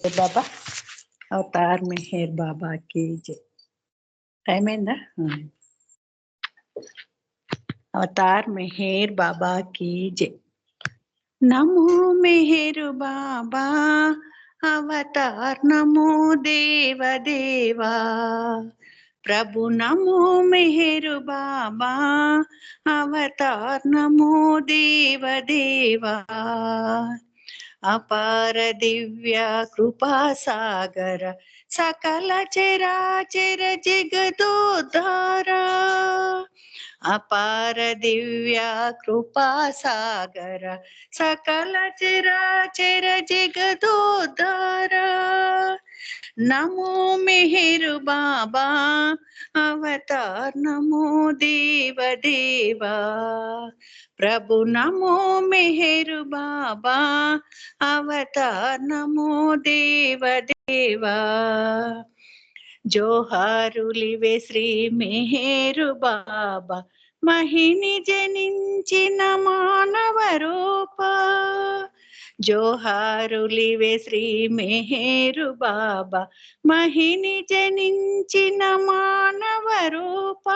बाबा अवतार मेहर बाबा की जय। टाइम अయిందా? अवतार मेहर बाबा की जय। नमो मेहर बाबा अवतार नमो देव देवा। प्रभु नमो मेहर बाबा अवतार नमो देव देवा। अपार दिव्य कृपा सागर सकल चराचर जगदोद्धारा। अपार दिव्य कृपा सागर सकल चराचर जगदोद्धारा। नमो मेहर बाबा अवतार नमो देव देवा। प्रभु नमो मेहर बाबा अवतार नमो देव देवा। జోహారులివే శ్రీ మెహరు బాబా మహిని జనించిన మానవ రూప. జోహారులివే శ్రీ మెహరు బాబా మహిని జనించిన మానవ రూప.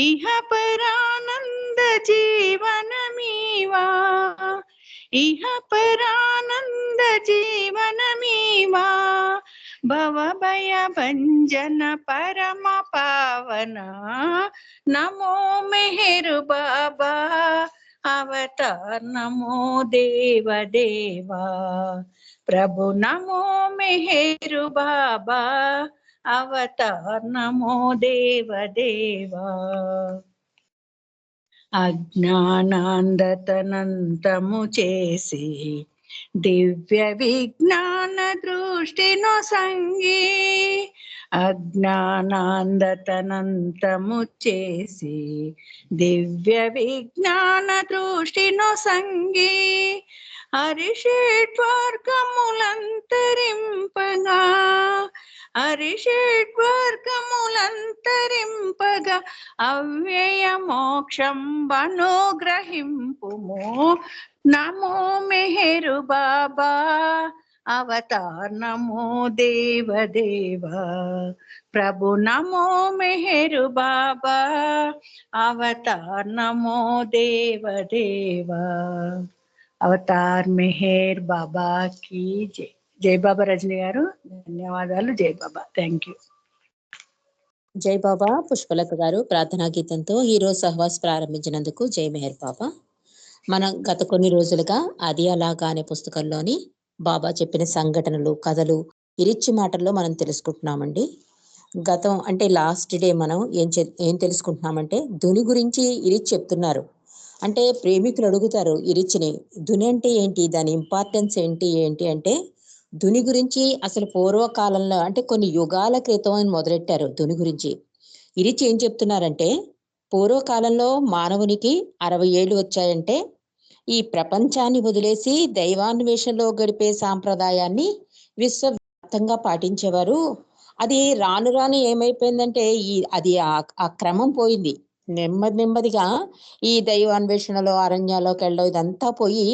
ఇహ పరానంద జీవనమీవా, ఇహ పరానంద జీవనమీవా. భవ భయ భంజన పరమ పావన నమో మెహరు బాబా అవతార్ నమో దేవ దేవా. ప్రభు నమో మెహరు బాబా అవతార్ నమో దేవ దేవా. అజ్ఞానాంధతనంతము చేసి దివ్య విజ్ఞాన దృష్టిను సంగి. అజ్ఞానాంధతనంతము చేసి దివ్య విజ్ఞాన దృష్టిను సంగి. హరిషడ్వర్గములంతరింపగా, హరిషడ్వర్గములంతరింపగా అవ్యయ మోక్షం అనుగ్రహింపుము. నమో మెహరు బాబా అవతార్ నమో దేవ దేవా. ప్రభు నమో మెహరు బాబా అవతార్ నమో దేవ దేవా. అవతార్ మెహర్ బాబా की జై. జై బాబా రజని గారు, ధన్యవాదాలు. జై బాబా, థ్యాంక్ యూ. జై బాబా పుష్పలత గారు ప్రార్థనా గీతంతో ఈరోజు సహవాస్ ప్రారంభించినందుకు జై మెహర్ బాబా. మనం గత కొన్ని రోజులుగా అది అలాగా అనే పుస్తకంలోని బాబా చెప్పిన సంఘటనలు, కథలు ఇరిచ్చి మాటల్లో మనం తెలుసుకుంటున్నామండి. గతం అంటే లాస్ట్ డే మనం ఏం తెలుసుకుంటున్నామంటే ధుని గురించి ఇరిచ్ చెప్తున్నారు. అంటే ప్రేమికులు అడుగుతారు ఇరిచ్చిని, ధుని అంటే ఏంటి, దాని ఇంపార్టెన్స్ ఏంటి ఏంటి అంటే ధుని గురించి అసలు పూర్వకాలంలో అంటే కొన్ని యుగాల క్రితం అని మొదలెట్టారు. ధుని గురించి ఇరిచి ఏం చెప్తున్నారంటే పూర్వకాలంలో మానవునికి 60 ఏళ్ళు వచ్చాయంటే ఈ ప్రపంచాన్ని వదిలేసి దైవాన్వేషణలో గడిపే సాంప్రదాయాన్ని విశ్వవ్యాప్తంగా పాటించేవారు. అది రాను రాను ఏమైపోయిందంటే అది ఆ క్రమం పోయింది. నెమ్మదిగా ఈ దైవాన్వేషణలో అరణ్యాల్లోకి వెళ్ళడం ఇదంతా పోయి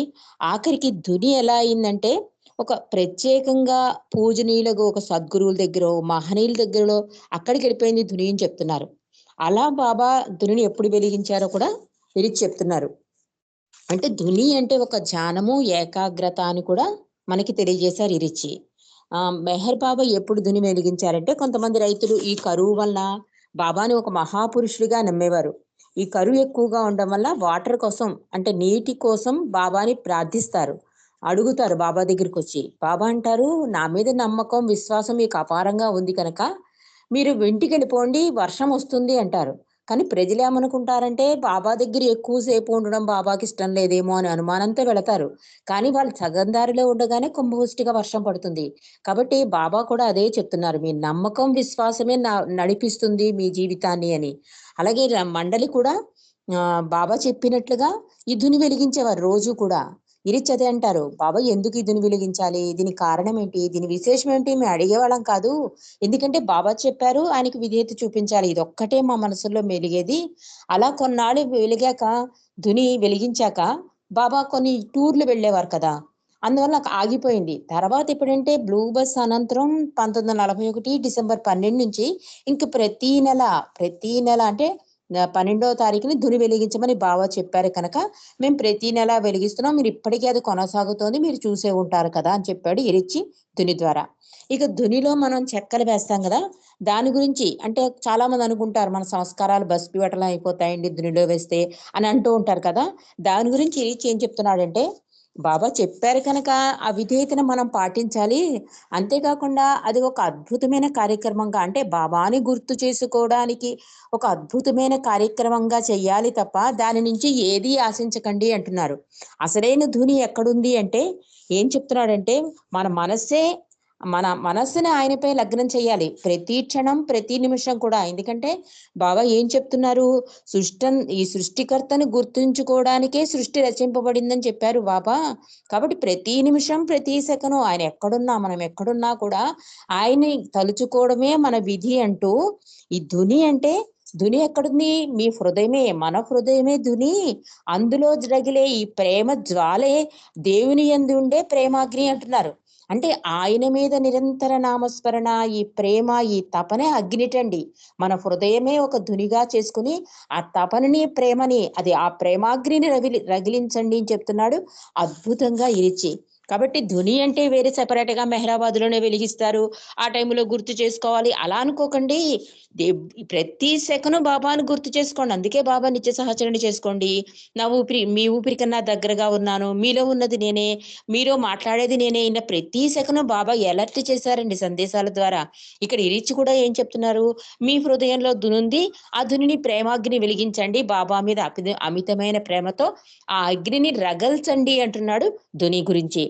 ఆఖరికి ధుని ఎలా అయిందంటే ఒక ప్రత్యేకంగా పూజనీయులకు ఒక సద్గురువుల దగ్గర, మహనీయుల దగ్గరలో అక్కడికి వెళ్ళిపోయింది ధుని అని చెప్తున్నారు. అలా బాబా ధునిని ఎప్పుడు వెలిగించారో కూడా విరిచి చెప్తున్నారు. అంటే ధుని అంటే ఒక ధ్యానము, ఏకాగ్రత అని కూడా మనకి తెలియజేశారు ఇరిచి. మెహర్ బాబా ఎప్పుడు ధుని వెలిగించారంటే కొంతమంది రైతులు ఈ కరువు వల్ల బాబాని ఒక మహాపురుషుడిగా నమ్మేవారు. ఈ కరువు ఎక్కువగా ఉండడం వల్ల వాటర్ కోసం అంటే నీటి కోసం బాబాని ప్రార్థిస్తారు, అడుగుతారు బాబా దగ్గరికి వచ్చి. బాబా అంటారు, నా మీద నమ్మకం విశ్వాసం మీకు అపారంగా ఉంది కనుక మీరు ఇంటికి వెళ్ళిపోండి, వర్షం వస్తుంది అంటారు. కానీ ప్రజలు ఏమనుకుంటారంటే బాబా దగ్గర ఎక్కువసేపు ఉండడం బాబాకి ఇష్టం లేదేమో అని అనుమానంతో వెళతారు. కానీ వాళ్ళు సగం దారిలో ఉండగానే కుంభవృష్టిగా వర్షం పడుతుంది. కాబట్టి బాబా కూడా అదే చెప్తున్నారు, మీ నమ్మకం విశ్వాసమే నడిపిస్తుంది మీ జీవితాన్ని అని. అలాగే మండలి కూడా బాబా చెప్పినట్లుగా ఈ ధుని వెలిగించేవారు రోజు కూడా. ఇరిచి అదే అంటారు, బాబా ఎందుకు ఈ ధుని వెలిగించాలి, దీని కారణం ఏంటి, దీని విశేషం ఏంటి మేము అడిగేవాళ్ళం కాదు. ఎందుకంటే బాబా చెప్పారు, ఆయనకి విధేయత చూపించాలి, ఇది ఒక్కటే మా మనసులో మెలిగేది. అలా కొన్నాళ్ళు వెలిగాక ధుని వెలిగించాక బాబా కొన్ని టూర్లు వెళ్ళేవారు కదా. అందువల్ల ఆగిపోయింది. తర్వాత ఎప్పుడంటే బ్లూ బస్ అనంతరం 1941 డిసెంబర్ 12 నుంచి ఇంక ప్రతి నెల అంటే 12వ తారీఖుని ధుని వెలిగించమని బావ చెప్పారు కనుక మేము ప్రతి నెల వెలిగిస్తున్నాం. మీరు ఇప్పటికీ అది కొనసాగుతోంది. మీరు చూసే ఉంటారు కదా అని చెప్పాడు ఇరిచ్చి ధుని ద్వారా. ఇక ధునిలో మనం చెక్కలు వేస్తాం కదా! దాని గురించి అంటే చాలా మంది అనుకుంటారు మన సంస్కారాలు భస్మీపటలం అయిపోతాయండి ధునిలో వేస్తే అని అంటూ ఉంటారు కదా! దాని గురించి ఇరిచ్చి ఏం చెప్తున్నాడంటే, బాబా చెప్పారు కనుక ఆ విధేయతను మనం పాటించాలి. అంతేకాకుండా అది ఒక అద్భుతమైన కార్యక్రమంగా అంటే బాబాని గుర్తు చేసుకోవడానికి ఒక అద్భుతమైన కార్యక్రమంగా చెయ్యాలి తప్ప దాని నుంచి ఏది ఆశించకండి అంటున్నారు. అసలైన ధుని ఎక్కడుంది అంటే ఏం చెప్తున్నాడంటే మన మనస్సుని ఆయనపై లగ్నం చేయాలి. ప్రతి క్షణం, ప్రతి నిమిషం కూడా. ఎందుకంటే బాబా ఏం చెప్తున్నారు? ఈ సృష్టికర్తని గుర్తుంచుకోవడానికే సృష్టి రచింపబడిందని చెప్పారు బాబా. కాబట్టి ప్రతి నిమిషం, ప్రతి సెకను ఆయన ఎక్కడున్నా, మనం ఎక్కడున్నా కూడా ఆయన్ని తలుచుకోవడమే మన విధి అంటూ ఈ ధుని ఎక్కడుంది? మీ హృదయమే, మన హృదయమే ధుని. అందులో రగిలే ఈ ప్రేమ జ్వాలే దేవుని యందు ఉండే ప్రేమాగ్ని అంటున్నారు. అంటే ఆయన మీద నిరంతర నామస్మరణ, ఈ ప్రేమ, ఈ తపనే అగ్నిటండి. మన హృదయమే ఒక ధునిగా చేసుకుని ఆ తపనని, ప్రేమని అది ఆ ప్రేమాగ్నిని రగిలించండి అని చెప్తున్నాడు అద్భుతంగా ఇరిచి. కాబట్టి ధుని అంటే వేరే సెపరేట్ గా మెహరాబాద్ లోనే వెలిగిస్తారు, ఆ టైంలో గుర్తు చేసుకోవాలి అలా అనుకోకండి. ప్రతి సెకను బాబాను గుర్తు చేసుకోండి. అందుకే బాబా నిత్య సహచరణ చేసుకోండి. మీ ఊపిరి కన్నా దగ్గరగా ఉన్నాను, మీలో ఉన్నది నేనే, మీలో మాట్లాడేది నేనే. ఇలా ప్రతి సెకను బాబా ఎలర్ట్ చేశారండి సందేశాల ద్వారా. ఇక్కడ ఇరిచి కూడా ఏం చెప్తున్నారు? మీ హృదయంలో ధునుంది, ఆ ధునిని ప్రేమాగ్ని వెలిగించండి. బాబా మీద అమితమైన ప్రేమతో ఆ అగ్నిని రగల్చండి అంటున్నాడు ధుని గురించి.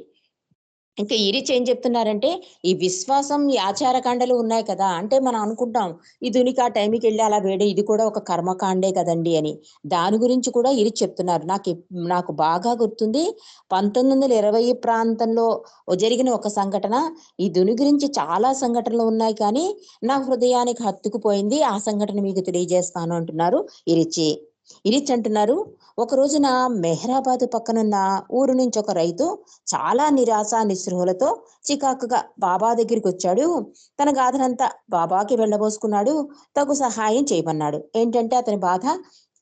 ఇంకా ఇరిచి ఏం చెప్తున్నారంటే, ఈ విశ్వాసం, ఈ ఆచారకాండలు ఉన్నాయి కదా! అంటే మనం అనుకుంటాం ఈ ధునికి ఆ టైంకి వెళ్ళి అలా వేయడం ఇది కూడా ఒక కర్మకాండే కదండి అని. దాని గురించి కూడా ఇరిచి చెప్తున్నారు. నాకు బాగా గుర్తుంది 1920 ప్రాంతంలో జరిగిన ఒక సంఘటన. ఈ ధుని గురించి చాలా సంఘటనలు ఉన్నాయి కానీ నా హృదయానికి హత్తుకుపోయింది. ఆ సంఘటన మీకు తెలియజేస్తాను అంటున్నారు ఇరిచి. ఇరిచి అంటున్నారు, ఒక రోజున మెహరాబాద్ పక్కనున్న ఊరు నుంచి ఒక రైతు చాలా నిరాశ నిస్పృహలతో చికాకుగా బాబా దగ్గరికి వచ్చాడు. తన గాథనంతా బాబాకి వెళ్ళబోసుకున్నాడు. తగు సహాయం చేయమన్నాడు. ఏంటంటే అతని బాధ,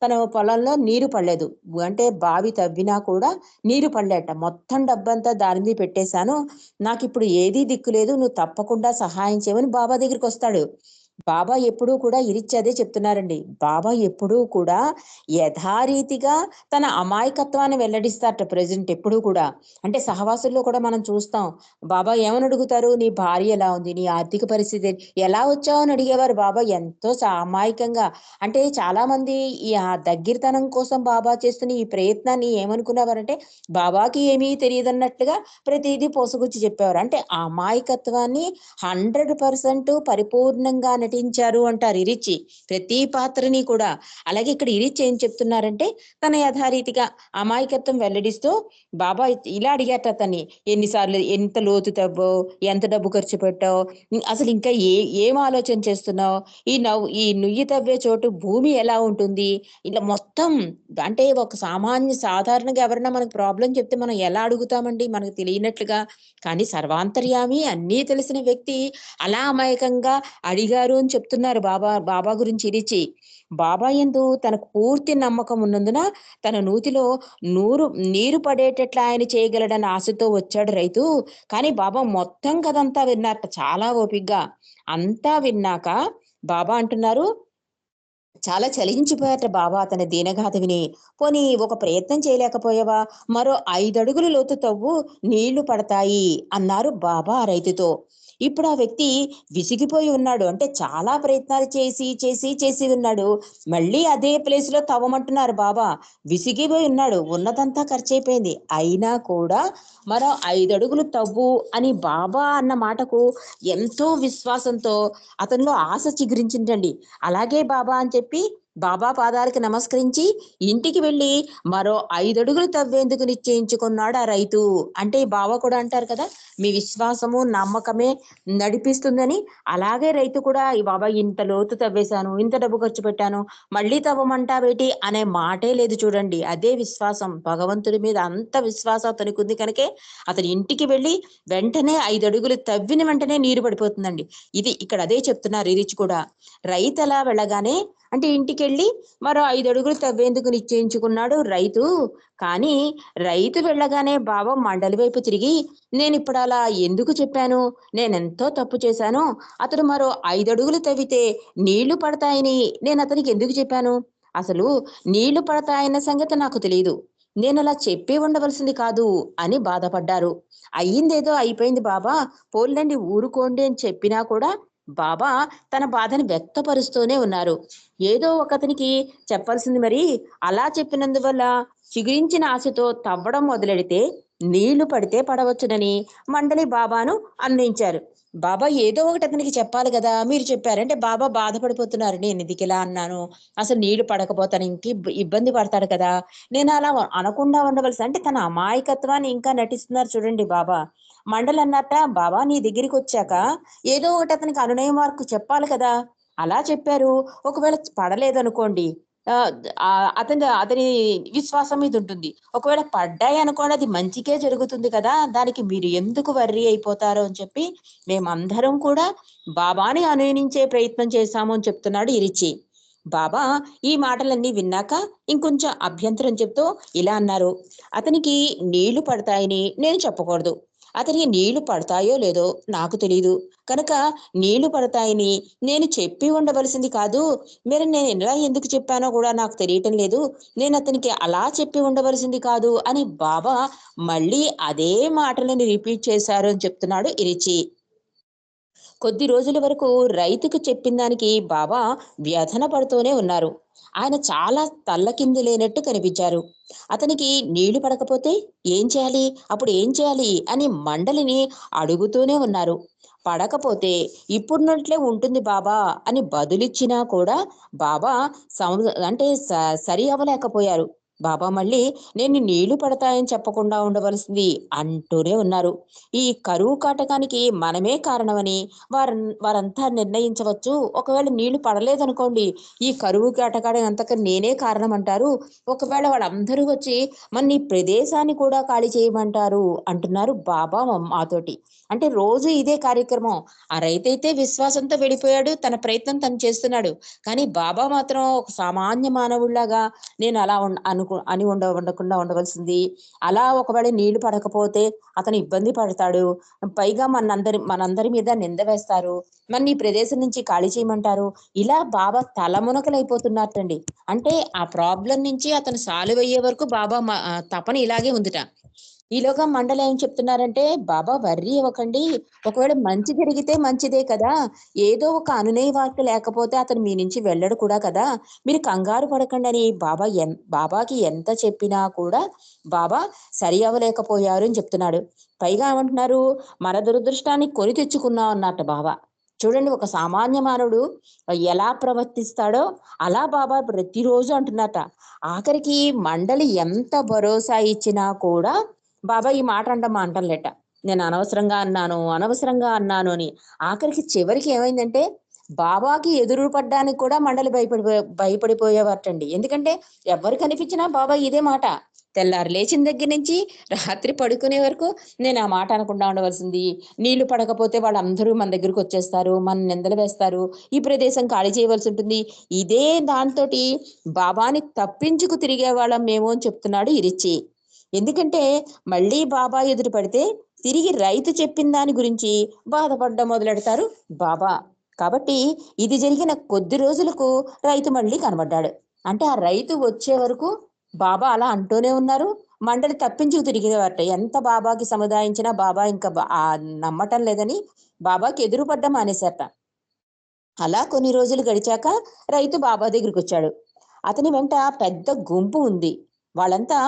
తన పొలంలో నీరు పడలేదు. అంటే బావి తవ్వినా కూడా నీరు పడలేట. మొత్తం డబ్బంతా దాని మీద పెట్టేశాను, నాకు ఇప్పుడు ఏదీ దిక్కు లేదు, నువ్వు తప్పకుండా సహాయం చేయమని బాబా దగ్గరికి వస్తాడు. బాబా ఎప్పుడూ కూడా ఇరిచ్చి అదే చెప్తున్నారండి. బాబా ఎప్పుడూ కూడా యథారీతిగా తన అమాయకత్వాన్ని వెల్లడిస్తారట ప్రెజెంట్ ఎప్పుడూ కూడా. అంటే సహవాసుల్లో కూడా మనం చూస్తాం. బాబా ఏమని అడుగుతారు? నీ భార్య ఎలా ఉంది? నీ ఆర్థిక పరిస్థితి ఎలా వచ్చావు అని అడిగేవారు బాబా ఎంతో అమాయకంగా. అంటే చాలా మంది ఈ దగ్గరతనం కోసం బాబా చేస్తున్న ఈ ప్రయత్నాన్ని ఏమనుకునేవారంటే బాబాకి ఏమీ తెలియదన్నట్లుగా ప్రతిదీ పోసగుచ్చి చెప్పేవారు. అంటే ఆ అమాయకత్వాన్ని 100% పరిపూర్ణంగా నటించారు అంటారు ఇరిచి ప్రతి పాత్రని కూడా. అలాగే ఇక్కడ ఇరిచి ఏం చెప్తున్నారంటే తన యథారీతిగా అమాయకత్వం వెల్లడిస్తూ బాబా ఇలా అడిగాట అతన్ని, ఎన్నిసార్లు ఎంత లోతు తవ్వావు, ఎంత డబ్బు ఖర్చు పెట్టావు, అసలు ఇంకా ఏం ఆలోచన చేస్తున్నావు, ఈ నుయ్యి తవ్వే చోటు భూమి ఎలా ఉంటుంది, ఇలా మొత్తం. అంటే ఒక సాధారణంగా ఎవరైనా మనకు ప్రాబ్లం చెప్తే మనం ఎలా అడుగుతామండి మనకు తెలియనట్లుగా. కానీ సర్వాంతర్యామి అన్నీ తెలిసిన వ్యక్తి అలా అమాయకంగా అడిగారు అని చెప్తున్నారు బాబా గురించి ఇరిచి. బాబా యందు తనకు పూర్తి నమ్మకం ఉన్నందున తన నూతిలో నీరు పడేటట్లు ఆయన చేయగలడన్న ఆశతో వచ్చాడు రైతు. కానీ బాబా మొత్తం కథంతా విన్నారట చాలా ఓపిగ్గా. అంతా విన్నాక బాబా అంటున్నారు, చాలా చలించిపోయారట బాబా అతని దీనగాథ విని. పోనీ ఒక ప్రయత్నం చేయలేకపోయావా? మరో 5 అడుగులు లోతు తవ్వు, నీళ్లు పడతాయి అన్నారు బాబా ఆ రైతుతో. ఇప్పుడు ఆ వ్యక్తి విసిగిపోయి ఉన్నాడు. అంటే చాలా ప్రయత్నాలు చేసి ఉన్నాడు. మళ్ళీ అదే ప్లేస్ లో తవ్వమంటున్నారు బాబా. విసిగిపోయి ఉన్నాడు. ఉన్నదంతా ఖర్చయిపోయింది. అయినా కూడా మరో 5 అడుగులు తవ్వు అని బాబా అన్న మాటకు ఎంతో విశ్వాసంతో అతనిలో ఆశ చిగురించిందండి. అలాగే బాబా అని చెప్పి బాబా పాదాలకి నమస్కరించి ఇంటికి వెళ్ళి మరో 5 అడుగులు తవ్వేందుకు నిశ్చయించుకున్నాడు ఆ రైతు. అంటే బాబా కూడా అంటారు కదా, మీ విశ్వాసము నమ్మకమే నడిపిస్తుందని. అలాగే రైతు కూడా ఈ బాబా ఇంత లోతు తవ్వేశాను, ఇంత డబ్బు ఖర్చు పెట్టాను, మళ్ళీ తవ్వమంటావేటి అనే మాటే లేదు చూడండి. అదే విశ్వాసం. భగవంతుడి మీద అంత విశ్వాసం అతనికి ఉంది కనుకే అతని ఇంటికి వెళ్ళి వెంటనే 5 అడుగులు తవ్విన వెంటనే నీరు పడిపోతుందండి. ఇది ఇక్కడ అదే చెప్తున్నారు ఈ రిచ్ కూడా. రైతు అలా వెళ్ళగానే అంటే ఇంటికెళ్ళి మరో 5 అడుగులు తవ్వేందుకు నిశ్చయించుకున్నాడు రైతు. కానీ రైతు వెళ్ళగానే బాబా మండలి వైపు తిరిగి, నేనిప్పుడు అలా ఎందుకు చెప్పాను? నేనెంతో తప్పు చేశాను. అతడు మరో 5 అడుగులు తవ్వితే నీళ్లు పడతాయని నేను అతనికి ఎందుకు చెప్పాను? అసలు నీళ్లు పడతాయన్న సంగతి నాకు తెలీదు. నేనలా చెప్పి ఉండవలసింది కాదు అని బాధపడ్డారు. అయ్యిందేదో అయిపోయింది బాబా, పోన్లెండి ఊరుకోండి అని చెప్పినా కూడా బాబా తన బాధని వ్యక్తపరుస్తూనే ఉన్నారు. ఏదో ఒకతనికి చెప్పాల్సింది మరి. అలా చెప్పినందువల్ల చిగురించిన ఆశతో తవ్వడం మొదలెడితే నీళ్లు పడితే పడవచ్చునని మండలి బాబాను అందించారు. బాబా ఏదో ఒకటి అతనికి చెప్పాలి కదా, మీరు చెప్పారంటే బాబా బాధపడిపోతున్నారు. నేను ఎందుకు ఇలా అన్నాను, అసలు నీళ్లు పడకపోతాను ఇంక ఇబ్బంది పడతాడు కదా, నేను అలా అనకుండా ఉండవలసి అంటే తన అమాయకత్వాన్ని ఇంకా నటిస్తున్నారు చూడండి బాబా. మండలి అన్నట్ట, బాబా నీ దగ్గరికి వచ్చాక ఏదో ఒకటి అతనికి అనునయ మార్కు చెప్పాలి కదా, అలా చెప్పారు. ఒకవేళ పడలేదనుకోండి, అతని విశ్వాసం మీద ఉంటుంది. ఒకవేళ పడ్డాయి అనుకోండి, అది మంచికే జరుగుతుంది కదా, దానికి మీరు ఎందుకు వర్రీ అయిపోతారో అని చెప్పి మేమందరం కూడా బాబాని అనుసరించే ప్రయత్నం చేశాము అని చెప్తున్నాడు ఈ రిచి. బాబా ఈ మాటలన్నీ విన్నాక ఇంకొంచెం అభ్యంతరం చెప్తూ ఇలా అన్నారు. అతనికి నీళ్లు పడతాయని నేను చెప్పకూడదు. అతనికి నీళ్లు పడతాయో లేదో నాకు తెలీదు కనుక నీళ్లు పడతాయని నేను చెప్పి ఉండవలసింది కాదు. మరి నేను ఎలా ఎందుకు చెప్పానో కూడా నాకు తెలియటం లేదు. నేను అతనికి అలా చెప్పి ఉండవలసింది కాదు అని బాబా మళ్ళీ అదే మాటలను రిపీట్ చేశారు అని చెప్తున్నాడు ఇరిచి. కొద్ది రోజుల వరకు రైతుకు చెప్పిన దానికి బాబా వ్యధన పడుతూనే ఉన్నారు. ఆయన చాలా తల్లకిందులేనట్టు కనిపించారు. అతనికి నీళ్లు పడకపోతే ఏం చేయాలి, అప్పుడు ఏం చేయాలి అని మండలిని అడుగుతూనే ఉన్నారు. పడకపోతే ఇప్పుడున్నట్లే ఉంటుంది బాబా అని బదులిచ్చినా కూడా బాబా అంటే సరి అవ్వలేకపోయారు. బాబా మళ్ళీ నేను నీళ్లు పడతాయని చెప్పకుండా ఉండవలసింది అంటూనే ఉన్నారు. ఈ కరువు కాటకానికి మనమే కారణమని వారంతా నిర్ణయించవచ్చు. ఒకవేళ నీళ్లు పడలేదనుకోండి, ఈ కరువు కాటకానికి అంతక నేనే కారణం అంటారు. ఒకవేళ వాళ్ళందరూ వచ్చి మన ఈ ప్రదేశాన్ని కూడా ఖాళీ చేయమంటారు అంటున్నారు బాబా మాతోటి. అంటే రోజు ఇదే కార్యక్రమం. ఆ రైతైతే విశ్వాసంతో వెళ్ళిపోయాడు, తన ప్రయత్నం తను చేస్తున్నాడు. కానీ బాబా మాత్రం ఒక సామాన్య మానవుడిలాగా నేను అలా ఉండకుండా ఉండవలసింది. అలా ఒకవేళ నీళ్లు పడకపోతే అతను ఇబ్బంది పడతాడు. పైగా మనందరి మీద నింద వేస్తారు. ఈ ప్రదేశం నుంచి ఖాళీ చేయమంటారు. ఇలా బాబా తలమునకలైపోతున్నట్టండి. అంటే ఆ ప్రాబ్లం నుంచి అతను సాల్వ్ అయ్యే వరకు బాబా తపన ఇలాగే ఉందిట. ఈలోగా మండలి ఏం చెప్తున్నారంటే, బాబా వర్రీ అవ్వకండి. ఒకవేళ మంచి జరిగితే మంచిదే కదా, ఏదో ఒక అనునయ వార్త లేకపోతే అతను మీ నుంచి వెళ్ళడు కూడా కదా, మీరు కంగారు పడకండి అని బాబాకి ఎంత చెప్పినా కూడా బాబా సరి అవ్వలేకపోయారు అని చెప్తున్నాడు. పైగా ఏమంటున్నారు, మన దురదృష్టాన్ని కొని తెచ్చుకున్నాం అన్నట్టు బాబా. చూడండి, ఒక సామాన్య మానవుడు ఎలా ప్రవర్తిస్తాడో అలా బాబా ప్రతిరోజు అంటున్నట. ఆఖరికి మండలి ఎంత భరోసా ఇచ్చినా కూడా బాబా ఈ మాట అంటలేట. నేను అనవసరంగా అన్నాను అని. ఆఖరికి చివరికి ఏమైందంటే బాబాకి ఎదురు పడ్డానికి కూడా మండలి భయపడిపోయేవారటండి. ఎందుకంటే ఎవరు కనిపించినా బాబా ఇదే మాట. తెల్లారు లేచిన దగ్గర నుంచి రాత్రి పడుకునే వరకు నేను ఆ మాట అనకుండా ఉండవలసింది. నీళ్లు పడకపోతే వాళ్ళందరూ మన దగ్గరకు వచ్చేస్తారు, మన నిందలు వేస్తారు, ఈ ప్రదేశం ఖాళీ చేయవలసి ఉంటుంది. ఇదే దాంతోటి బాబాని తప్పించుకు తిరిగే వాళ్ళం మేము అని చెప్తున్నాడు ఈ రిచి. ఎందుకంటే మళ్ళీ బాబా ఎదురు పడితే తిరిగి రైతు చెప్పిన దాని గురించి బాధపడడం మొదలెడతారు బాబా. కాబట్టి ఇది జరిగిన కొద్ది రోజులకు రైతు మళ్ళీ కనబడ్డాడు. అంటే ఆ రైతు వచ్చే వరకు బాబా అలా అంటూనే ఉన్నారు. మండలి తప్పించుకు తిరిగేవారట. ఎంత బాబాకి సముదాయించినా బాబా ఇంకా నమ్మటం లేదని బాబాకి ఎదురుపడ్డం మానేశారట. అలా కొన్ని రోజులు గడిచాక రైతు బాబా దగ్గరికి వచ్చాడు. అతని వెంట పెద్ద గుంపు ఉంది. వాళ్ళంతా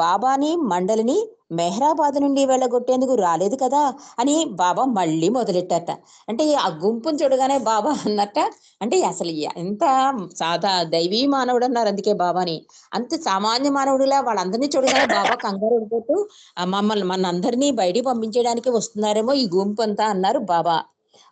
బాబాని మండలిని మెహ్రాబాద్ నుండి వెళ్ళగొట్టేందుకు రాలేదు కదా అని బాబా మళ్ళీ మొదలెట్టారట. అంటే ఆ గుంపును చూడగానే బాబా అన్నట్ట, అంటే అసలు ఎంత దైవీ మానవుడు అన్నారు అందుకే బాబాని. అంత సామాన్య మానవుడిలా వాళ్ళందరినీ చూడగానే బాబా కంగారు పడిపోతూ మనందరినీ బయటికి పంపించేయడానికి వస్తున్నారేమో ఈ గుంపు అంతా అన్నారు బాబా.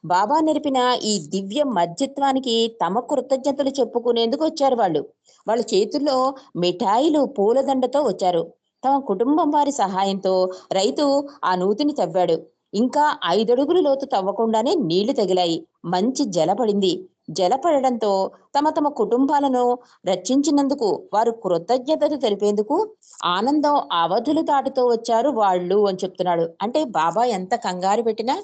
బాబా నేర్పిన ఈ దివ్య మధ్యత్వానికి తమ కృతజ్ఞతలు చెప్పుకునేందుకు వచ్చారు వాళ్ళు. వాళ్ళ చేతుల్లో మిఠాయిలు పూలదండతో వచ్చారు. తమ కుటుంబం వారి సహాయంతో రైతు ఆ నూతిని తవ్వాడు. ఇంకా 5 అడుగులు లోతు తవ్వకుండానే నీళ్లు తగిలాయి. మంచి జల పడింది. జల పడడంతో తమ తమ కుటుంబాలను రక్షించినందుకు వారు కృతజ్ఞతలు తెలిపేందుకు ఆనందం అవధులు దాటుతూ వచ్చారు వాళ్ళు అని చెప్తున్నాడు. అంటే బాబా ఎంత కంగారు పెట్టినా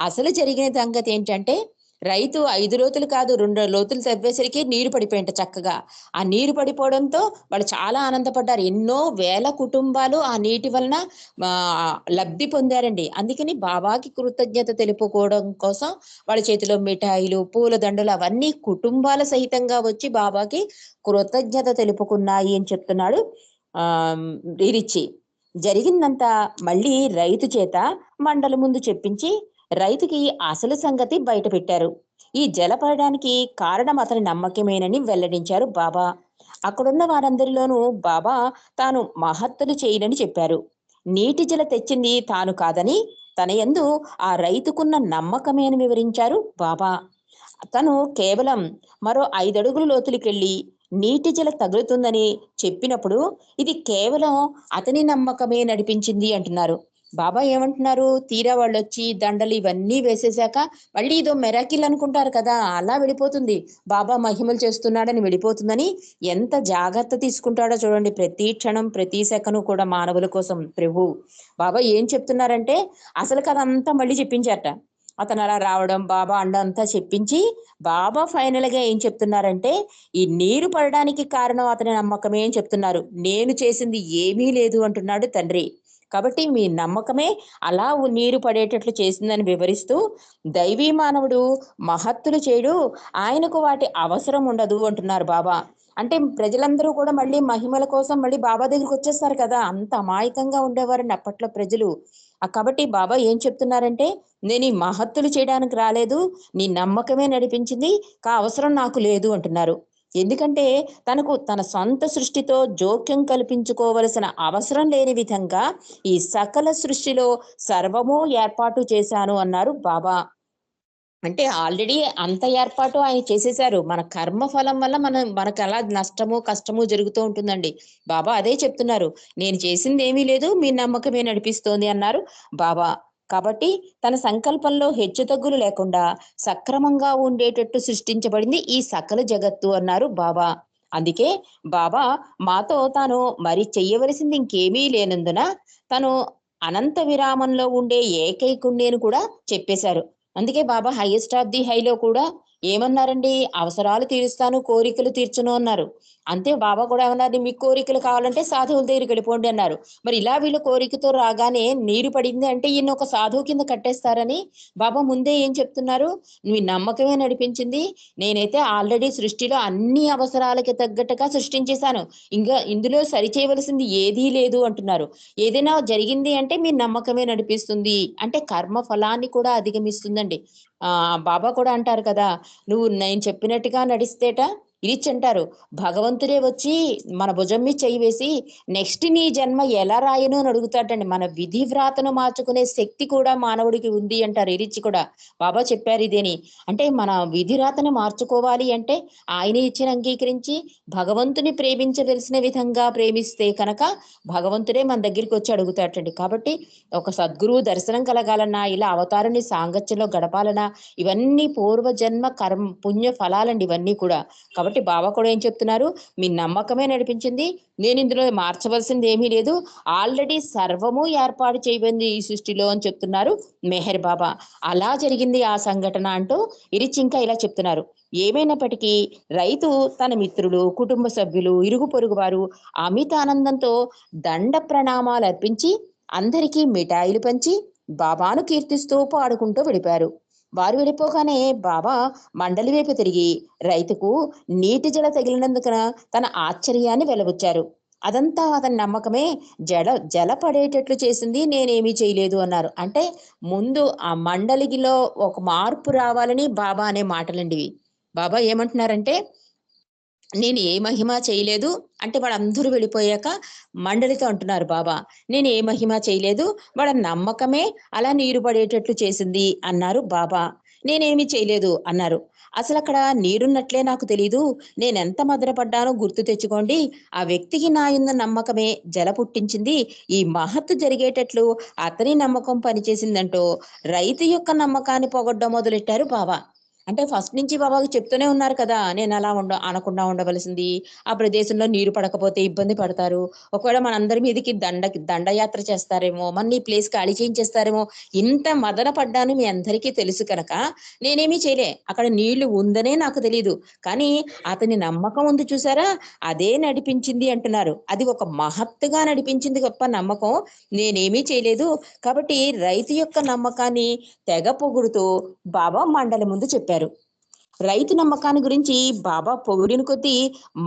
అసలు జరిగిన సంగతి ఏంటంటే, రైతు 5 లోతులు కాదు 2 లోతులు తవ్వేసరికి నీరు పడిపోయింట చక్కగా. ఆ నీరు పడిపోవడంతో వాళ్ళు చాలా ఆనందపడ్డారు. ఎన్నో వేల కుటుంబాలు ఆ నీటి వలన లబ్ధి పొందారండి. అందుకని బాబాకి కృతజ్ఞత తెలుపుకోవడం కోసం వాళ్ళ చేతిలో మిఠాయిలు, పూల దండలు అవన్నీ కుటుంబాల సహితంగా వచ్చి బాబాకి కృతజ్ఞత తెలుపుకున్నాయి అని చెప్తున్నాడు రిచి. జరిగిందంతా మళ్ళీ రైతు చేత మండలి ముందు చెప్పించి రైతుకి అసలు సంగతి బయట పెట్టారు. ఈ జల పడడానికి కారణం అతని నమ్మకమేనని వెల్లడించారు బాబా. అక్కడున్న వారందరిలోనూ బాబా తాను మహత్తులు చేయనని చెప్పారు. నీటి జల తెచ్చింది తాను కాదని తన యందు ఆ రైతుకున్న నమ్మకమే అని వివరించారు బాబా. తను కేవలం మరో 5 అడుగుల లోతులకెళ్ళి నీటి జల తగులుతుందని చెప్పినప్పుడు ఇది కేవలం అతని నమ్మకమే నడిపించింది అంటున్నారు. బాబా ఏమంటున్నారు, తీరా వాళ్ళొచ్చి దండలు ఇవన్నీ వేసేశాక మళ్ళీ ఇదో మెరాకిల్ అనుకుంటారు కదా, అలా వెళ్ళిపోతుంది. బాబా మహిమలు చేస్తున్నాడని వెళ్ళిపోతుందని ఎంత జాగ్రత్త తీసుకుంటాడో చూడండి. ప్రతి క్షణం ప్రతి సెకను కూడా మానవుల కోసం ప్రభు బాబా ఏం చెప్తున్నారంటే అసలు కథ అంతా మళ్ళీ చెప్పించారట. అతను అలా రావడం బాబా అండంతా చెప్పించి బాబా ఫైనల్ గా ఏం చెప్తున్నారంటే ఈ నీరు పడడానికి కారణం అతని నమ్మకమే అని చెప్తున్నారు. నేను చేసింది ఏమీ లేదు అంటున్నాడు తండ్రి. కాబట్టి మీ నమ్మకమే అలా నీరు పడేటట్లు చేసిందని వివరిస్తూ దైవీ మానవుడు మహత్తులు చేయడు, ఆయనకు వాటి అవసరం ఉండదు అంటున్నారు బాబా. అంటే ప్రజలందరూ కూడా మళ్ళీ మహిమల కోసం మళ్ళీ బాబా దగ్గరికి వచ్చేస్తారు కదా, అంత అమాయకంగా ఉండేవారండి అప్పట్లో ప్రజలు. కాబట్టి బాబా ఏం చెప్తున్నారంటే నేను ఈ మహత్తులు చేయడానికి రాలేదు, నీ నమ్మకమే నడిపించింది, అవసరం నాకు లేదు అంటున్నారు. ఎందుకంటే తనకు తన సొంత సృష్టితో జోక్యం కల్పించుకోవలసిన అవసరం లేని విధంగా ఈ సకల సృష్టిలో సర్వము ఏర్పాటు చేశాను అన్నారు బాబా. అంటే ఆల్రెడీ అంత ఏర్పాటు ఆయన చేసేశారు. మన కర్మ ఫలం వల్ల మనకు అలా నష్టము కష్టము జరుగుతూ ఉంటుందండి. బాబా అదే చెప్తున్నారు, నేను చేసింది ఏమీ లేదు, మీ నమ్మకమే నడిపిస్తోంది అన్నారు బాబా. కాబట్టి తన సంకల్పంలో హెచ్చుతగ్గులు లేకుండా సక్రమంగా ఉండేటట్టు సృష్టించబడింది ఈ సకల జగత్తు అన్నారు బాబా. అందుకే బాబా మాతో తాను మరి చెయ్యవలసింది ఇంకేమీ లేనందున తను అనంత విరామంలో ఉండే ఏకైకుండేను కూడా చెప్పేశారు. అందుకే బాబా హైయెస్ట్ ఆఫ్ ది హైలో కూడా ఏమన్నారండి, అవసరాలు తీరుస్తాను కోరికలు తీర్చును అన్నారు. అంతే బాబా కూడా ఏమన్నారు, మీకు కోరికలు కావాలంటే సాధువుల దగ్గరికి వెళ్ళిపోండి అన్నారు. మరి ఇలా వీళ్ళు కోరికతో రాగానే నీరు పడింది అంటే ఈయన ఒక సాధువు కింద కట్టేస్తారని బాబా ముందే ఏం చెప్తున్నారు, మీ నమ్మకమే నడిపించింది, నేనైతే ఆల్రెడీ సృష్టిలో అన్ని అవసరాలకి తగ్గట్టుగా సృష్టించేశాను, ఇంకా ఇందులో సరిచేయవలసింది ఏదీ లేదు అంటున్నారు. ఏదైనా జరిగింది అంటే మీ నమ్మకమే నడిపిస్తుంది అంటే కర్మ ఫలాన్ని కూడా అధిగమిస్తుందండి. బాబా కూడా అంటారు కదా, నువ్వు నేను చెప్పినట్టుగా నడిస్తేట ఇరిచ్ అంటారు, భగవంతుడే వచ్చి మన భుజం మీద చెయ్యి వేసి నెక్స్ట్ నీ జన్మ ఎలా రాయను అని అడుగుతాడండి. మన విధి వ్రాతను మార్చుకునే శక్తి కూడా మానవుడికి ఉంది అంటారు ఇరిచి కూడా. బాబా చెప్పారు ఇదేని. అంటే మన విధి రాతను మార్చుకోవాలి అంటే ఆయన ఇచ్చిన అంగీకరించి భగవంతుని ప్రేమించవలసిన విధంగా ప్రేమిస్తే కనుక భగవంతుడే మన దగ్గరికి వచ్చి అడుగుతాడండి. కాబట్టి ఒక సద్గురువు దర్శనం కలగాలన్నా, ఇలా అవతారుని సాంగత్యంలో గడపాలన్నా ఇవన్నీ పూర్వజన్మ కర్మ పుణ్య ఫలాలండి ఇవన్నీ కూడా. కాబట్టి బాబా కూడా ఏం చెప్తున్నారు, మీ నమ్మకమే నడిపించింది, నేను ఇందులో మార్చవలసింది ఏమీ లేదు, ఆల్రెడీ సర్వము ఏర్పాటు చేయబడింది ఈ సృష్టిలో అని చెప్తున్నారు మెహర్ బాబా. అలా జరిగింది ఆ సంఘటన అంటూ ఇరిచి ఇంకా ఇలా చెప్తున్నారు. ఏమైనప్పటికీ రైతు తన మిత్రులు కుటుంబ సభ్యులు ఇరుగు పొరుగు వారు అమిత ఆనందంతో దండ ప్రణామాలు అర్పించి అందరికీ మిఠాయిలు పంచి బాబాను కీర్తిస్తూ పాడుకుంటూ వెళ్ళిపారు. వారు వెళ్ళిపోగానే బాబా మండలి వైపు తిరిగి రైతుకు నీటి జల తగిలినందున తన ఆశ్చర్యాన్ని వెలబుచ్చారు. అదంతా అతని నమ్మకమే. జల పడేటట్లు చేసింది నేనేమీ చేయలేదు అన్నారు. అంటే ముందు ఆ మండలిలో ఒక మార్పు రావాలని బాబా అనే మాటలండి ఇవి. బాబా ఏమంటున్నారంటే, నేను ఏ మహిమ చేయలేదు అంటే వాళ్ళందరూ వెళ్ళిపోయాక మండలితో అంటున్నారు బాబా. నేను ఏ మహిమ చేయలేదు. వాళ్ళ నమ్మకమే అలా నీరు పడేటట్లు చేసింది అన్నారు బాబా. నేనేమి చేయలేదు అన్నారు. అసలక్కడ నీరున్నట్లే నాకు తెలీదు. నేనెంత మదనపడ్డానో గుర్తు తెచ్చుకోండి. ఆ వ్యక్తికి నా యందు నమ్మకమే జల పుట్టించింది. ఈ మహత్తు జరిగేటట్లు అతని నమ్మకం పనిచేసిందంటూ రైతు యొక్క నమ్మకాన్ని పొగడ్డం మొదలెట్టారు బాబా. అంటే ఫస్ట్ నుంచి బాబాకి చెప్తూనే ఉన్నారు కదా! నేనలా అనకుండా ఉండవలసింది. ఆ ప్రదేశంలో నీరు పడకపోతే ఇబ్బంది పడతారు. ఒకవేళ మనందరి మీదకి దండయాత్ర చేస్తారేమో, మన ఈ ప్లేస్ ఖాళీ చేయించేస్తారేమో, ఇంత మదన పడ్డాను మీ అందరికీ తెలుసు కనుక నేనేమి చేయలే. అక్కడ నీళ్లు ఉందనే నాకు తెలీదు. కానీ అతని నమ్మకం ఉంది చూసారా? అదే నడిపించింది అంటున్నారు. అది ఒక మహత్తుగా నడిపించింది గొప్ప నమ్మకం. నేనేమీ చేయలేదు. కాబట్టి రైతు యొక్క నమ్మకాన్ని తెగ పొగుడుతూ బాబా మండలి ముందు చెప్పారు. రైతు నమ్మకాన్ని గురించి బాబా పొగిడిన కొద్దీ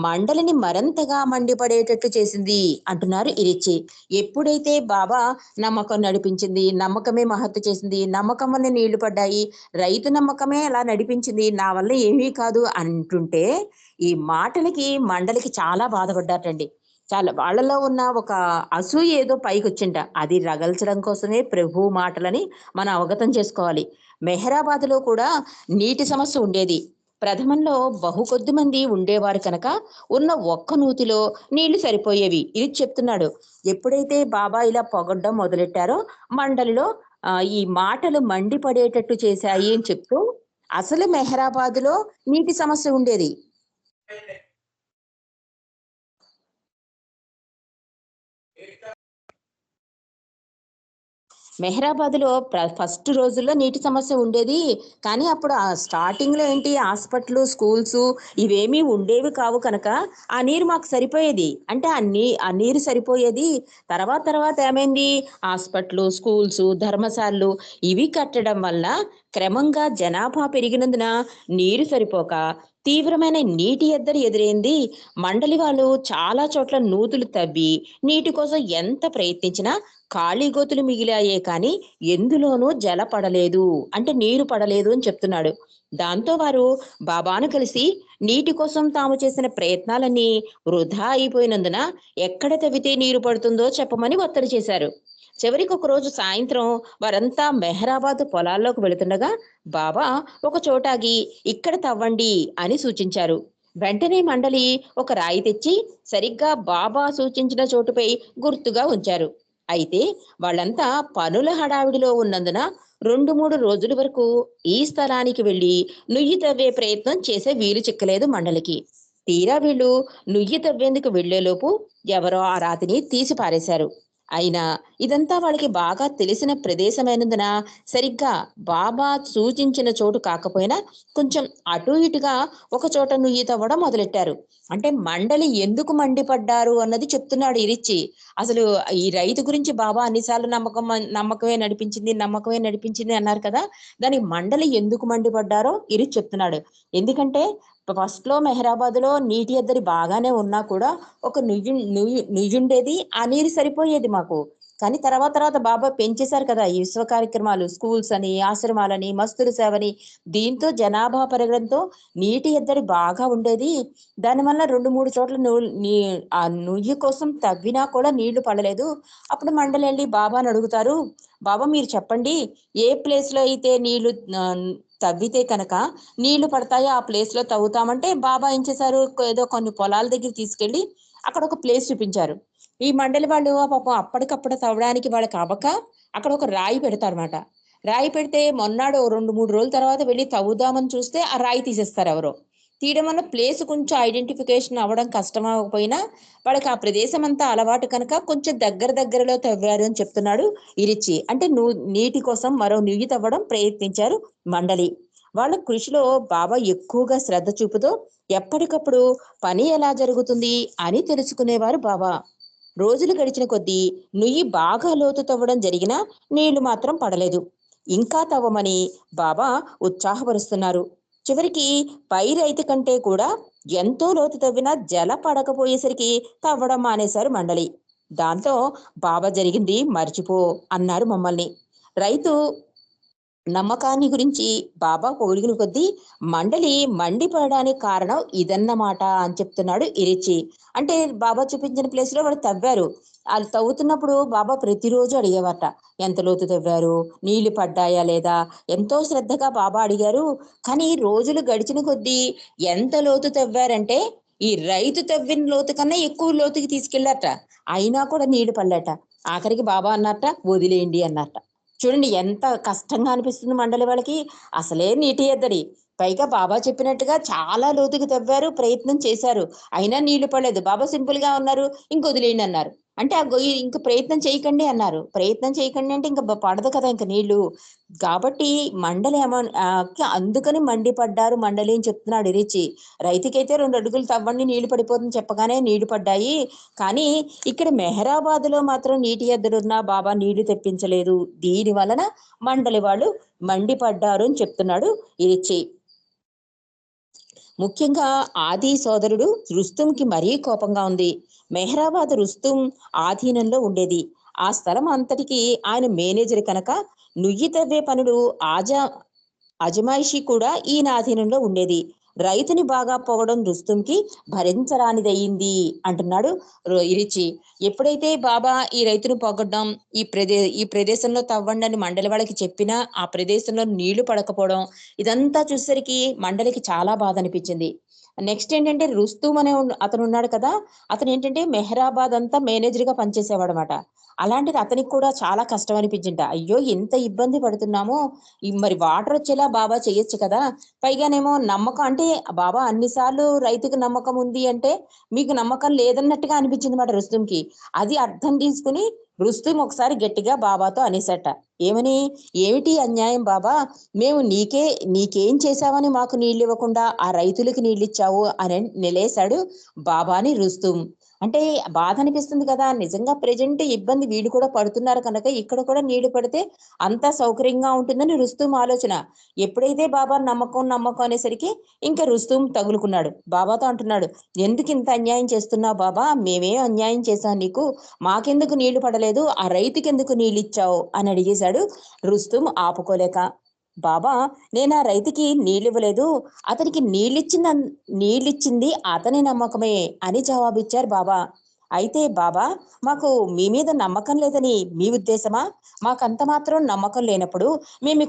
మండలిని మరింతగా మండిపడేటట్టు చేసింది అంటున్నారు ఇరిచ్చి. ఎప్పుడైతే బాబా నమ్మకం నడిపించింది, నమ్మకమే మహత్తు చేసింది, నమ్మకం వల్ల నీళ్లు పడ్డాయి, రైతు నమ్మకమే అలా నడిపించింది, నా వల్ల ఏమీ కాదు అంటుంటే ఈ మాటలకి మండలికి చాలా బాధపడ్డారటండి. చాలా వాళ్ళలో ఉన్న ఒక అసూయ ఏదో పైకొచ్చింట. అది రగల్చడం కోసమే ప్రభువు మాటలని మనం అవగతం చేసుకోవాలి. మెహరాబాద్‌లో కూడా నీటి సమస్య ఉండేది. ప్రథమంలో కొద్ది మంది ఉండేవారు కనుక ఉన్న ఒక్క నూతిలో నీళ్లు సరిపోయేవి. ఇది చెప్తున్నాడు. ఎప్పుడైతే బాబా ఇలా పొగడ్డం మొదలెట్టారో మండలిలో ఈ మాటలు మండిపడేటట్టు చేశాయి అని చెప్తూ అసలు మెహరాబాద్‌లో నీటి సమస్య ఉండేది. మెహరాబాద్‌లో ఫస్ట్ రోజుల్లో నీటి సమస్య ఉండేది. కానీ అప్పుడు స్టార్టింగ్‌లో ఏంటి హాస్పిటలు, స్కూల్సు ఇవేమీ ఉండేవి కావు కనుక ఆ నీరు మాకు సరిపోయేది. అంటే ఆ నీరు సరిపోయేది. తర్వాత ఏమైంది హాస్పిటలు, స్కూల్సు, ధర్మశాలలు ఇవి కట్టడం వల్ల క్రమంగా జనాభా పెరిగినందున నీరు సరిపోక తీవ్రమైన నీటి ఎద్దడి ఎదురైంది. మండలి వాళ్ళు చాలా చోట్ల నూతులు తవ్వి నీటి కోసం ఎంత ప్రయత్నించినా ఖాళీ గోతులు మిగిలాయే కానీ ఎందులోనూ జల పడలేదు. అంటే నీరు పడలేదు అని చెప్తున్నాడు. దాంతో వారు బాబాను కలిసి నీటి కోసం తాము చేసిన ప్రయత్నాలన్నీ వృధా అయిపోయినందున ఎక్కడ తవ్వితే నీరు పడుతుందో చెప్పమని ఒత్తిడి చేశారు. చివరికి ఒక రోజు సాయంత్రం వారంతా మెహరాబాద్ పొలాల్లోకి వెళుతుండగా బాబా ఒక చోటాగి ఇక్కడ తవ్వండి అని సూచించారు. వెంటనే మండలి ఒక రాయి తెచ్చి సరిగ్గా బాబా సూచించిన చోటుపై గుర్తుగా ఉంచారు. అయితే వాళ్ళంతా పనుల హడావిడిలో ఉన్నందున 2-3 రోజుల వరకు ఈ స్థలానికి వెళ్లి నుయ్యి తవ్వే ప్రయత్నం చేసే వీలు చిక్కలేదు మండలికి. తీరా వీళ్ళు నుయ్యి తవ్వేందుకు వెళ్లేలోపు ఎవరో ఆ రాతిని తీసి పారేశారు. అయినా ఇదంతా వాళ్ళకి బాగా తెలిసిన ప్రదేశమైనందున సరిగ్గా బాబా సూచించిన చోటు కాకపోయినా కొంచెం అటు ఇటుగా ఒక చోట నుయ్యి తవ్వడం మొదలెట్టారు. అంటే మండలి ఎందుకు మండిపడ్డారు అన్నది చెప్తున్నాడు ఇరిచ్చి. అసలు ఈ రైతు గురించి బాబా అన్నిసార్లు నమ్మకమే నడిపించింది అన్నారు కదా! దానికి మండలి ఎందుకు మండిపడ్డారో ఇరిచ్చి చెప్తున్నాడు. ఎందుకంటే ఫస్ట్‌లో మెహరాబాద్‌లో నీటి ఎద్దడి బాగానే ఉన్నా కూడా ఒక నుయ్యుండేది. ఆ నీరు సరిపోయేది మాకు. కానీ తర్వాత బాబా పెంచేశారు కదా! ఈ విశ్వ కార్యక్రమాలు స్కూల్స్ అని, ఆశ్రమాలని, మస్తుల సేవని దీంతో జనాభా పెరగడంతో నీటి ఎద్దడి బాగా ఉండేది. దానివల్ల 2, 3 చోట్ల ఆ నుయ్యి కోసం తవ్వినా కూడా నీళ్లు పడలేదు. అప్పుడు మండలెళ్లి బాబాని అడుగుతారు. బాబా మీరు చెప్పండి. ఏ ప్లేస్‌లో అయితే తవ్వితే కనుక నీళ్లు పడతాయో ఆ ప్లేస్‌లో తవ్వుతామంటే బాబా ఏం చేశారు? ఏదో కొన్ని పొలాల దగ్గరికి తీసుకెళ్ళి అక్కడ ఒక ప్లేస్ చూపించారు. ఈ మండలి వాళ్ళు పాపం అప్పటికప్పుడు తవ్వడానికి వాళ్ళకి అవ్వక అక్కడ ఒక రాయి పెడతారన్నమాట. రాయి పెడితే మొన్నాడు 2, 3 రోజుల తర్వాత వెళ్లి తవ్వుదామని చూస్తే ఆ రాయి తీసేస్తారు ఎవరో. తీయడం వల్ల ప్లేస్ కొంచెం ఐడెంటిఫికేషన్ అవ్వడం కష్టం అవ్వకపోయినా వాళ్ళకి ఆ ప్రదేశం అంతా అలవాటు కనుక కొంచెం దగ్గరలో తవ్వారు అని చెప్తున్నాడు ఇరిచ్చి. అంటే నీటి కోసం మరో నుయ్యి తవ్వడం ప్రయత్నించారు మండలి. వాళ్ళ కృషిలో బాబా ఎక్కువగా శ్రద్ధ చూపుతూ ఎప్పటికప్పుడు పని ఎలా జరుగుతుంది అని తెలుసుకునేవారు బాబా. రోజులు గడిచిన కొద్దీ నుయ్యి బాగా లోతు తవ్వడం జరిగినా నీళ్లు మాత్రం పడలేదు. ఇంకా తవ్వమని బాబా ఉత్సాహపరుస్తున్నారు. చివరికి పై రైతు కంటే కూడా ఎంతో లోతు తవ్వినా జల పడకపోయేసరికి తవ్వడం మానేశారు మండలి. దాంతో బాబా జరిగింది మర్చిపో అన్నారు మమ్మల్ని. రైతు నమ్మకాన్ని గురించి బాబా పొగిడిన కొద్దీ మండలి మండిపడడానికి కారణం ఇదన్నమాట అని చెప్తున్నాడు ఇరిచి. అంటే బాబా చూపించిన ప్లేస్ లో వాళ్ళు తవ్వారు. వాళ్ళు తవ్వుతున్నప్పుడు బాబా ప్రతిరోజు అడిగేవారట, ఎంత లోతు తవ్వారు, నీళ్లు పడ్డాయా లేదా, ఎంతో శ్రద్ధగా బాబా అడిగారు. కానీ రోజులు గడిచిన కొద్దీ ఎంత లోతు తవ్వారంటే ఈ రైతు తవ్విన లోతు కన్నా ఎక్కువ లోతుకి తీసుకెళ్లారట. అయినా కూడా నీళ్లు పడలేట. ఆఖరికి బాబా అన్నట్ట, వదిలేయండి అన్నట్ట. చూడండి ఎంత కష్టంగా అనిపిస్తుంది మండలి వాళ్ళకి. అసలే నీటి ఎద్దడి, పైగా బాబా చెప్పినట్టుగా చాలా లోతుకి తవ్వారు, ప్రయత్నం చేశారు, అయినా నీళ్లు పడలేదు. బాబా సింపుల్ గా ఉన్నారు, ఇంక వదిలేయండి అన్నారు. అంటే ఆ గొయ్యి ఇంక ప్రయత్నం చేయకండి అన్నారు. ప్రయత్నం చేయకండి అంటే ఇంకా పడదు కదా ఇంక నీళ్లు. కాబట్టి మండలి అందుకని మండిపడ్డారు మండలి అని చెప్తున్నాడు ఇరిచి. రైతుకైతే 2 అడుగులు తవ్వండి నీళ్లు పడిపోతుంది చెప్పగానే నీళ్లు పడ్డాయి. కానీ ఇక్కడ మెహరాబాద్ లో మాత్రం నీటి ఎద్దడున్నా బాబా నీళ్లు తెప్పించలేదు. దీని వలన మండలి వాళ్ళు మండిపడ్డారు అని చెప్తున్నాడు ఇరిచి. ముఖ్యంగా ఆది సోదరుడు రుస్తుంకి మరీ కోపంగా ఉంది. మెహరాబాద్ రుస్తుం ఆధీనంలో ఉండేది. ఆ స్థలం అంతటికి ఆయన మేనేజర్ కనుక నుయ్యి తవ్వే పనులు అజమాయిషీ కూడా ఈయన ఆధీనంలో ఉండేది. రైతుని బాగా పొగడం రుస్తుంకి భరించరానిదయ్యింది అంటున్నాడు ఇరిచి. ఎప్పుడైతే బాబా ఈ రైతును పొగడ్డం, ఈ ప్రదేశంలో తవ్వండి అని మండలి వాళ్ళకి చెప్పినా ఆ ప్రదేశంలో నీళ్లు పడకపోవడం, ఇదంతా చూసేసరికి మండలికి చాలా బాధ అనిపించింది. నెక్స్ట్ ఏంటంటే రుస్తుం అనే అతను ఉన్నాడు కదా, అతను ఏంటంటే మెహరాబాద్ అంతా మేనేజర్ గా పనిచేసేవాడు అనమాట. అలాంటిది అతనికి కూడా చాలా కష్టం అనిపించింట. అయ్యో ఎంత ఇబ్బంది పడుతున్నామో, మరి వాటర్ వచ్చేలా బాబా చేయొచ్చు కదా. పైగానేమో నమ్మకం అంటే బాబా అన్నిసార్లు రైతుకు నమ్మకం ఉంది అంటే మీకు నమ్మకం లేదన్నట్టుగా అనిపించింది మాట రుస్తుంకి. అది అర్థం తీసుకుని రుస్తుం ఒకసారి గట్టిగా బాబాతో అనేసట. ఏమని, ఏమిటి అన్యాయం బాబా, మేము నీకేం చేశావని మాకు నీళ్ళు ఇవ్వకుండా ఆ రైతులకి నీళ్ళు ఇచ్చావు అని నిలేశాడు బాబాని రుస్తుం. అంటే బాధ అనిపిస్తుంది కదా, నిజంగా ప్రెజెంట్ ఇబ్బంది వీళ్ళు కూడా పడుతున్నారు కనుక ఇక్కడ కూడా నీళ్లు పడితే అంతా సౌకర్యంగా ఉంటుందని రుస్తుం ఆలోచన. ఎప్పుడైతే బాబా నమ్మకం అనేసరికి ఇంకా రుస్తుం తగులుకున్నాడు. బాబాతో అంటున్నాడు, ఎందుకు ఇంత అన్యాయం చేస్తున్నావు బాబా, మేమేం అన్యాయం చేశాం నీకు, మాకెందుకు నీళ్లు పడలేదు, ఆ రైతుకి ఎందుకు నీళ్ళు ఇచ్చావు అని అడిగేశాడు రుస్తుం ఆపుకోలేక. బాబా, నేను ఆ రైతుకి నీళ్ళివ్వలేదు, అతనికి నీళ్ళిచ్చింది అతని నమ్మకమే అని జవాబిచ్చారు బాబా. అయితే బాబా, మాకు మీ మీద నమ్మకం లేదని మీ ఉద్దేశమా? మాకంత మాత్రం నమ్మకం లేనప్పుడు మేము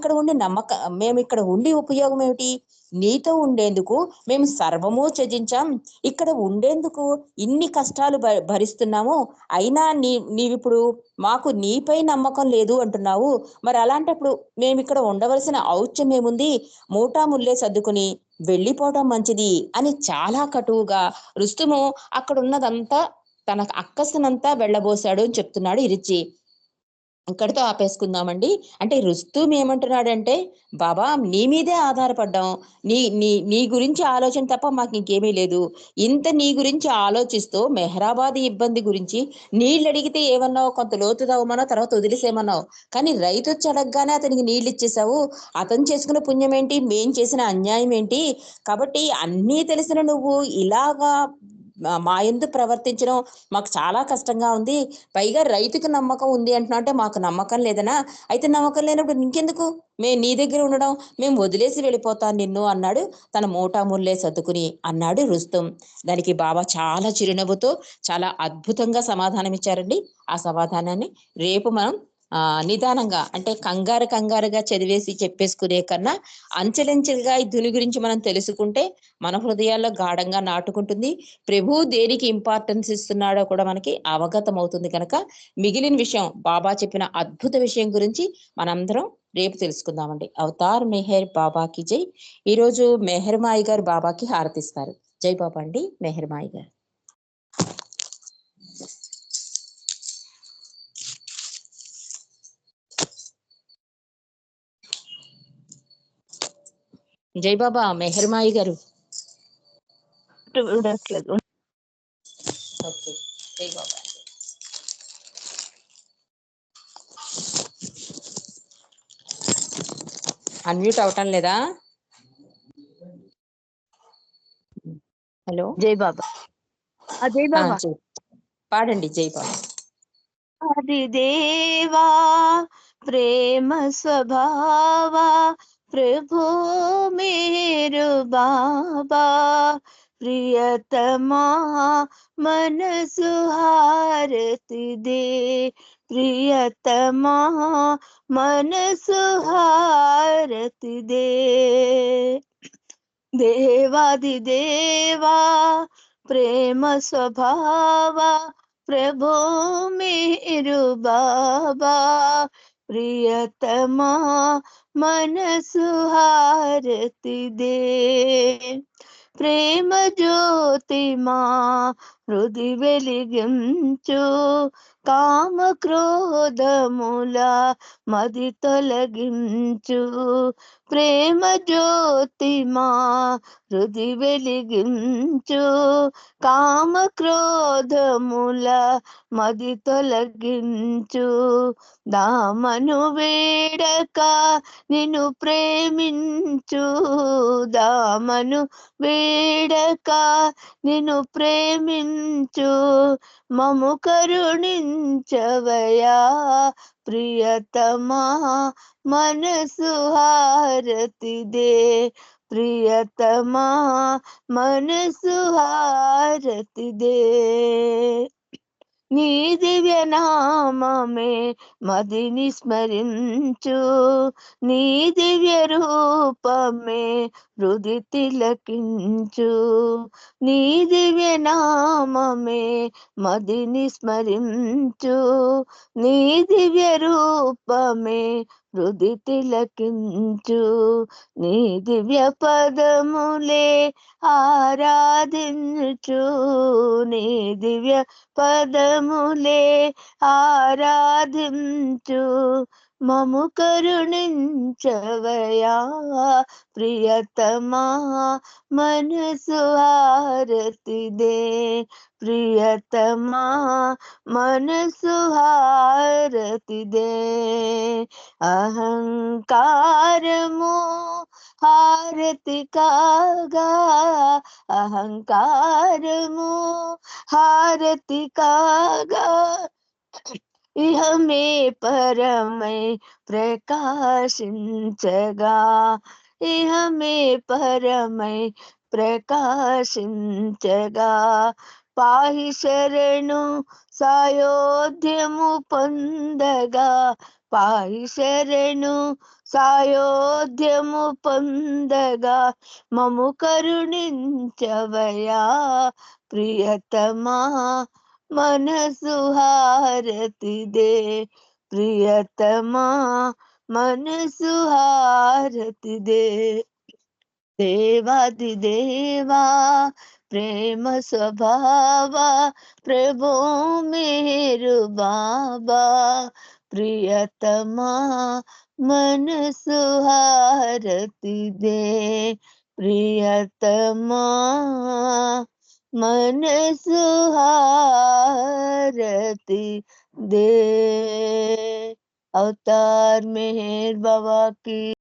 ఇక్కడ ఉండి ఉపయోగం ఏమిటి? నీతో ఉండేందుకు మేము సర్వము త్యజించాం, ఇక్కడ ఉండేందుకు ఇన్ని కష్టాలు భరిస్తున్నాము, అయినా నీవిప్పుడు మాకు నీపై నమ్మకం లేదు అంటున్నావు. మరి అలాంటప్పుడు మేమిక్కడ ఉండవలసిన ఔత్యం ఏముంది? మూటాముల్లే సర్దుకుని వెళ్ళిపోవడం మంచిది అని చాలా కటువుగా రుస్తుము అక్కడ ఉన్నదంతా తన అక్కసునంతా వెళ్ళబోసాడు అని చెప్తున్నాడు ఇరిచి. ఇక్కడితో ఆపేసుకుందామండి. అంటే రుస్తుం ఏమంటున్నాడంటే, బాబా నీ మీదే ఆధారపడ్డాం, నీ నీ నీ గురించి ఆలోచన తప్ప మాకు ఇంకేమీ లేదు. ఇంత నీ గురించి ఆలోచిస్తూ మెహరాబాద్ ఇబ్బంది గురించి నీళ్ళు అడిగితే ఏమన్నావు, కొంత లోతు తవ్వమన్నావు, తర్వాత వదిలేసేమన్నావు. కానీ రైతు వచ్చి అడగగానే అతనికి నీళ్ళు ఇచ్చేసావు. అతను చేసుకున్న పుణ్యం ఏంటి, మేం చేసిన అన్యాయం ఏంటి? కాబట్టి అన్నీ తెలిసిన నువ్వు ఇలాగా మా యందు ప్రవర్తించడం మాకు చాలా కష్టంగా ఉంది. పైగా రైతుకు నమ్మకం ఉంది అంటున్నా, అంటే మాకు నమ్మకం లేదనా? అయితే నమ్మకం లేనప్పుడు ఇంకెందుకు మేము నీ దగ్గర ఉండడం, మేము వదిలేసి వెళ్ళిపోతాను నిన్ను అన్నాడు తన మూటాముల్లే సర్దుకుని అన్నాడు రుస్తుం. దానికి బాబా చాలా చిరునవ్వుతో చాలా అద్భుతంగా సమాధానం ఇచ్చారండి. ఆ సమాధానాన్ని రేపు మనం నిదానంగా, అంటే కంగారుగా చదివేసి చెప్పేసుకునే కన్నా అంచెలంచెలుగా ఈ ధుని గురించి మనం తెలుసుకుంటే మన హృదయాల్లో గాఢంగా నాటుకుంటుంది. ప్రభు దేనికి ఇంపార్టెన్స్ ఇస్తున్నాడో కూడా మనకి అవగతం అవుతుంది. కనుక మిగిలిన విషయం, బాబా చెప్పిన అద్భుత విషయం గురించి మనందరం రేపు తెలుసుకుందామండి. అవతార్ మెహర్ బాబాకి జై. ఈరోజు మెహర్మాయి గారు బాబాకి హారతిస్తారు. జై బాబా అండి. మెహర్మాయి గారు. జై బాబా. మెహర్మాయి గారు. చూడట్లేదు. ఓకే. జై బాబా. అన్మ్యూట్ అవటం లేదా? హలో జై బాబా. జై బాబా. పాడండి జై బాబా. హరిదేవా ప్రేమ స్వభావా ప్రభు మేరు బాబా ప్రియతమా మనసు హారతి దే ప్రియతమా మనసు హారతి దే దేవాది దేవా ప్రేమ స్వభావా ప్రభు మేరు బాబా ప్రియతమా మనసు హారతి దే ప్రేమ జ్యోతి మా హృది వెలిగించు కామ క్రోధముల మది తొలగించు ప్రేమ జ్యోతి మా హృది వెలిగించు కామ క్రోధముల మది తొలగించు దామను వేడక నిన్ను ప్రేమించు దామను వేడక నిన్ను ప్రేమించు మము కరుణించవయా ప్రియతమా మనసు హారతి దే ప్రియతమా మనసు హారతి దే నీ దివ్య నామమే మదిని స్మరించు నీ దివ్య రూపమే హృది తిలకించు నీ దివ్య నామమే మదిని స్మరించు నీ దివ్య రూపమే హృది తిలకించు నీ దివ్య పదములే ఆరాధించు నీ దివ్య పదములే ఆరాధించు మము కరుణించవయా ప్రియతమా మనసు హారతి దే ప్రియతమా మనసు హారతి దే అహంకారము హారతి కాగా అహంకారము హారతి కాగా ఇహమే పరమై ప్రకాశించగా ఇహమే పరమై ప్రకాశించగా పాహి శరణు సాయోధ్యము పొందగా పాహి శరణు సాయోధ్యము పొందగా మము కరుణించవయా ప్రియతమా మనసు హారతి దే ప్రియతమా మనసు హారతి దే దేవాది దేవా ప్రేమ స్వభావా ప్రభు మేరు బాబా ప్రియతమా మనసు హారతి దే ప్రియతమా మనసు హారతి दे अवतार मेहर बाबा की